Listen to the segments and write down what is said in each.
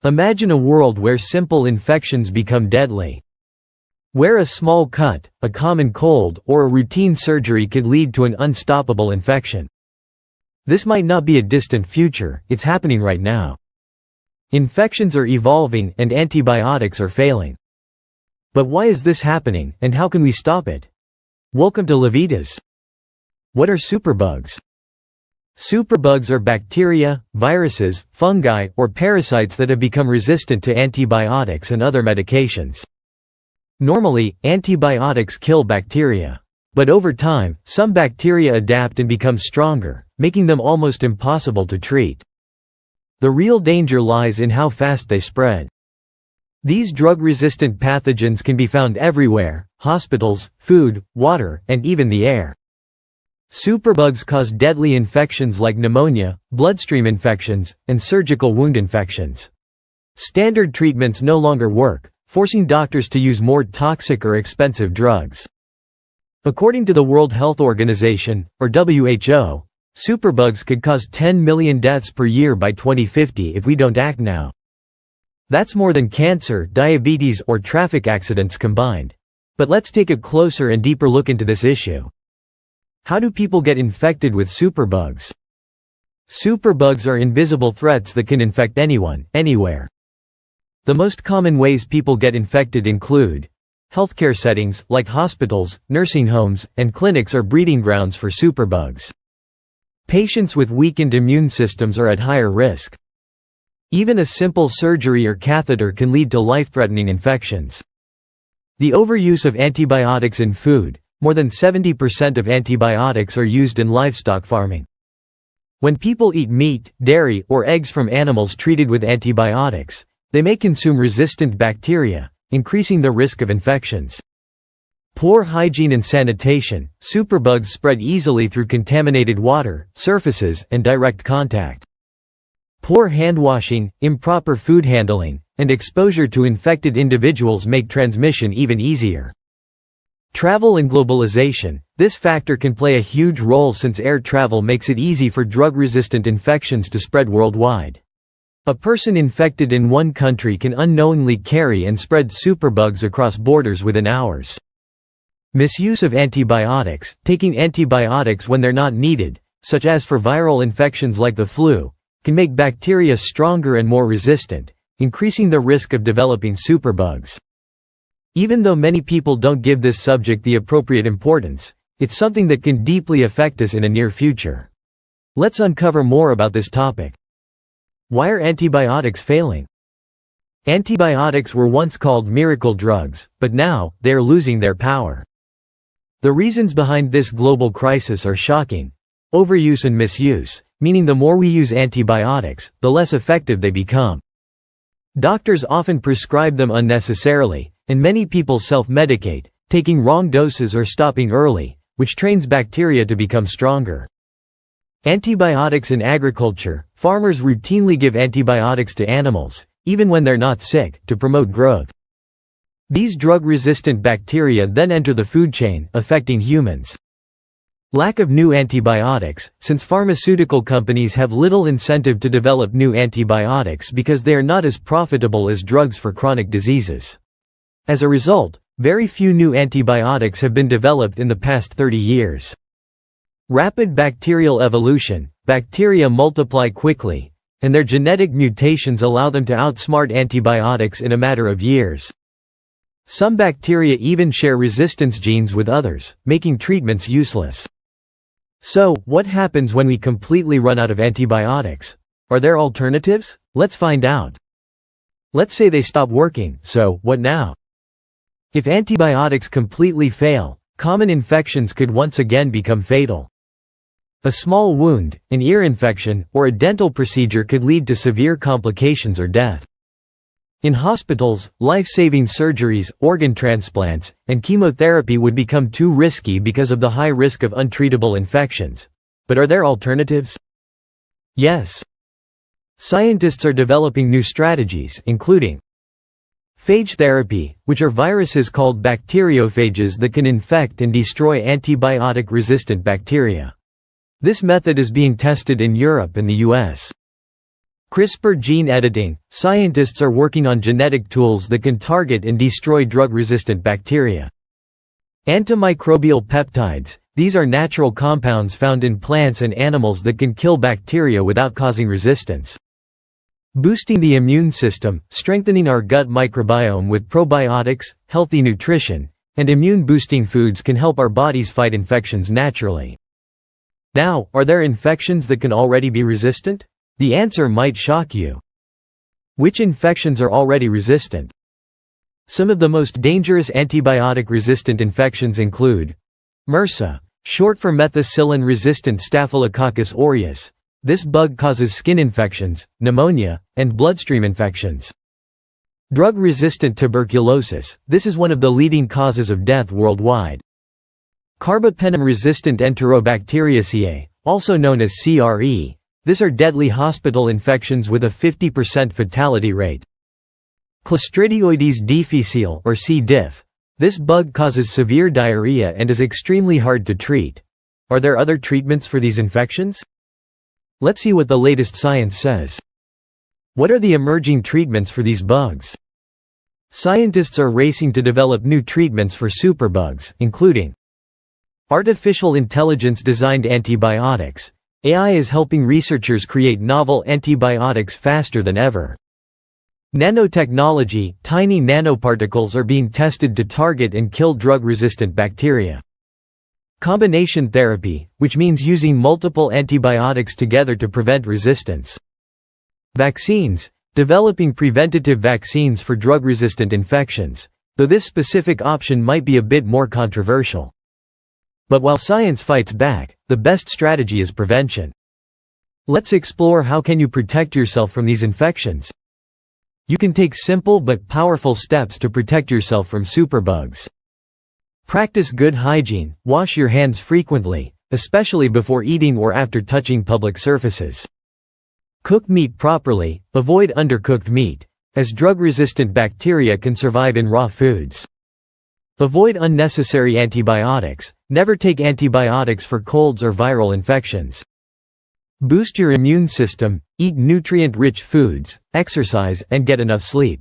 Imagine a world where simple infections become deadly. Where a small cut, a common cold, or a routine surgery could lead to an unstoppable infection. This might not be a distant future, it's happening right now. Infections are evolving and antibiotics are failing. But why is this happening, and how can we stop it? Welcome to Levitas. What are superbugs? Superbugs are bacteria, viruses, fungi, or parasites that have become resistant to antibiotics and other medications. Normally, antibiotics kill bacteria. But over time, some bacteria adapt and become stronger, making them almost impossible to treat. The real danger lies in how fast they spread. These drug-resistant pathogens can be found everywhere: hospitals, food, water, and even the air. Superbugs cause deadly infections like pneumonia, bloodstream infections, and surgical wound infections. Standard treatments no longer work, forcing doctors to use more toxic or expensive drugs. According to the World Health Organization, or WHO, superbugs could cause 10 million deaths per year by 2050 if we don't act now. That's more than cancer, diabetes, or traffic accidents combined. But let's take a closer and deeper look into this issue. How do people get infected with superbugs? Superbugs are invisible threats that can infect anyone, anywhere. The most common ways people get infected include healthcare settings, like hospitals, nursing homes, and clinics are breeding grounds for superbugs. Patients with weakened immune systems are at higher risk. Even a simple surgery or catheter can lead to life-threatening infections. The overuse of antibiotics in food. More than 70% of antibiotics are used in livestock farming. When people eat meat, dairy, or eggs from animals treated with antibiotics, they may consume resistant bacteria, increasing the risk of infections. Poor hygiene and sanitation. Superbugs spread easily through contaminated water, surfaces, and direct contact. Poor hand washing, improper food handling, and exposure to infected individuals make transmission even easier. Travel and globalization. This factor can play a huge role since air travel makes it easy for drug-resistant infections to spread worldwide. A person infected in one country can unknowingly carry and spread superbugs across borders within hours. Misuse of antibiotics. Taking antibiotics when they're not needed, such as for viral infections like the flu, can make bacteria stronger and more resistant, increasing the risk of developing superbugs. Even though many people don't give this subject the appropriate importance, it's something that can deeply affect us in a near future. Let's uncover more about this topic. Why are antibiotics failing? Antibiotics were once called miracle drugs, but now, they are losing their power. The reasons behind this global crisis are shocking. Overuse and misuse, meaning the more we use antibiotics, the less effective they become. Doctors often prescribe them unnecessarily, and many people self-medicate, taking wrong doses or stopping early, which trains bacteria to become stronger. Antibiotics in agriculture. Farmers routinely give antibiotics to animals, even when they're not sick, to promote growth. These drug-resistant bacteria then enter the food chain, affecting humans. Lack of new antibiotics. Since pharmaceutical companies have little incentive to develop new antibiotics because they are not as profitable as drugs for chronic diseases. As a result, very few new antibiotics have been developed in the past 30 years. Rapid bacterial evolution. Bacteria multiply quickly, and their genetic mutations allow them to outsmart antibiotics in a matter of years. Some bacteria even share resistance genes with others, making treatments useless. So, what happens when we completely run out of antibiotics? Are there alternatives? Let's find out. Let's say they stop working, so, what now? If antibiotics completely fail, common infections could once again become fatal. A small wound, an ear infection, or a dental procedure could lead to severe complications or death. In hospitals, life-saving surgeries, organ transplants, and chemotherapy would become too risky because of the high risk of untreatable infections. But are there alternatives? Yes. Scientists are developing new strategies, including phage therapy, which are viruses called bacteriophages that can infect and destroy antibiotic-resistant bacteria. This method is being tested in Europe and the US. CRISPR gene editing. Scientists are working on genetic tools that can target and destroy drug-resistant bacteria. Antimicrobial peptides. These are natural compounds found in plants and animals that can kill bacteria without causing resistance. Boosting the immune system. Strengthening our gut microbiome with probiotics, healthy nutrition, and immune-boosting foods can help our bodies fight infections naturally. Now, are there infections that can already be resistant? The answer might shock you. Which infections are already resistant? Some of the most dangerous antibiotic-resistant infections include MRSA, short for methicillin-resistant Staphylococcus aureus. This bug causes skin infections, pneumonia, and bloodstream infections. Drug-resistant tuberculosis. This is one of the leading causes of death worldwide. Carbapenem-resistant Enterobacteriaceae, also known as CRE. These are deadly hospital infections with a 50% fatality rate. Clostridioides difficile or C. diff. This bug causes severe diarrhea and is extremely hard to treat. Are there other treatments for these infections? Let's see what the latest science says. What are the emerging treatments for these bugs? Scientists are racing to develop new treatments for superbugs, including artificial intelligence-designed antibiotics. AI is helping researchers create novel antibiotics faster than ever. Nanotechnology. Tiny nanoparticles are being tested to target and kill drug-resistant bacteria. Combination therapy, which means using multiple antibiotics together to prevent resistance. Vaccines. Developing preventative vaccines for drug-resistant infections, though this specific option might be a bit more controversial. But while science fights back, the best strategy is prevention. Let's explore how can you protect yourself from these infections. You can take simple but powerful steps to protect yourself from superbugs. Practice good hygiene. Wash your hands frequently, especially before eating or after touching public surfaces. Cook meat properly. Avoid undercooked meat, as drug-resistant bacteria can survive in raw foods. Avoid unnecessary antibiotics. Never take antibiotics for colds or viral infections. Boost your immune system. Eat nutrient-rich foods, exercise, and get enough sleep.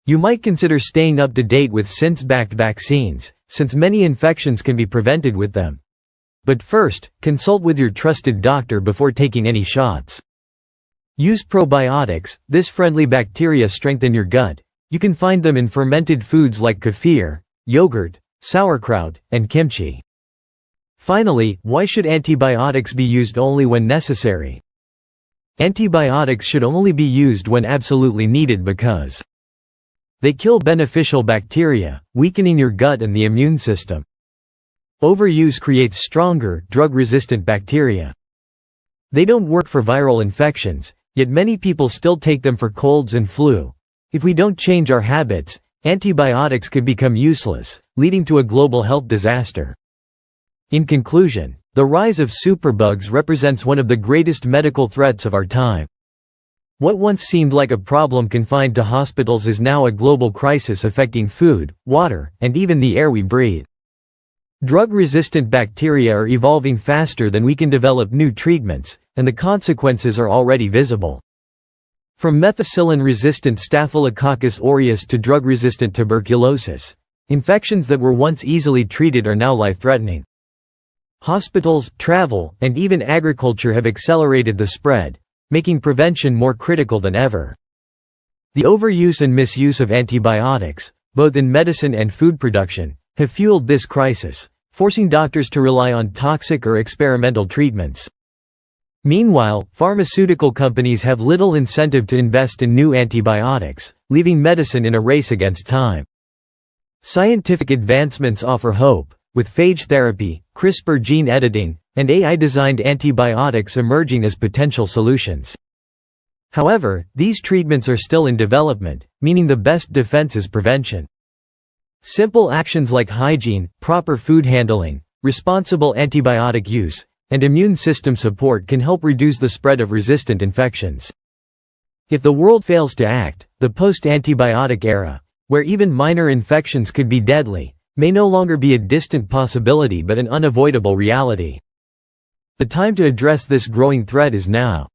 You might consider staying up to date with science-backed vaccines, since many infections can be prevented with them. But first, consult with your trusted doctor before taking any shots. Use probiotics. This friendly bacteria strengthen your gut. You can find them in fermented foods like kefir, yogurt, sauerkraut, and kimchi. Finally, why should antibiotics be used only when necessary? Antibiotics should only be used when absolutely needed because they kill beneficial bacteria, weakening your gut and the immune system. Overuse creates stronger, drug-resistant bacteria. They don't work for viral infections, yet many people still take them for colds and flu. If we don't change our habits, antibiotics could become useless, leading to a global health disaster. In conclusion, the rise of superbugs represents one of the greatest medical threats of our time. What once seemed like a problem confined to hospitals is now a global crisis affecting food, water, and even the air we breathe. Drug-resistant bacteria are evolving faster than we can develop new treatments, and the consequences are already visible. From methicillin-resistant Staphylococcus aureus to drug-resistant tuberculosis, infections that were once easily treated are now life-threatening. Hospitals, travel, and even agriculture have accelerated the spread, making prevention more critical than ever. The overuse and misuse of antibiotics, both in medicine and food production, have fueled this crisis, forcing doctors to rely on toxic or experimental treatments. Meanwhile, pharmaceutical companies have little incentive to invest in new antibiotics, leaving medicine in a race against time. Scientific advancements offer hope, with phage therapy, CRISPR gene editing, and AI-designed antibiotics emerging as potential solutions. However, these treatments are still in development, meaning the best defense is prevention. Simple actions like hygiene, proper food handling, responsible antibiotic use, and immune system support can help reduce the spread of resistant infections. If the world fails to act, the post-antibiotic era, where even minor infections could be deadly, may no longer be a distant possibility but an unavoidable reality. The time to address this growing threat is now.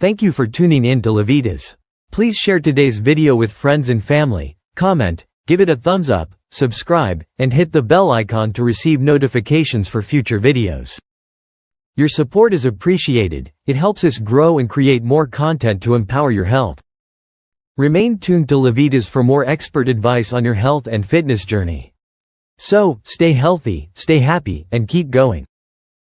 Thank you for tuning in to Levitas. Please share today's video with friends and family, comment, give it a thumbs up, subscribe, and hit the bell icon to receive notifications for future videos. Your support is appreciated. It helps us grow and create more content to empower your health. Remain tuned to Levitas for more expert advice on your health and fitness journey. So, stay healthy, stay happy, and keep going.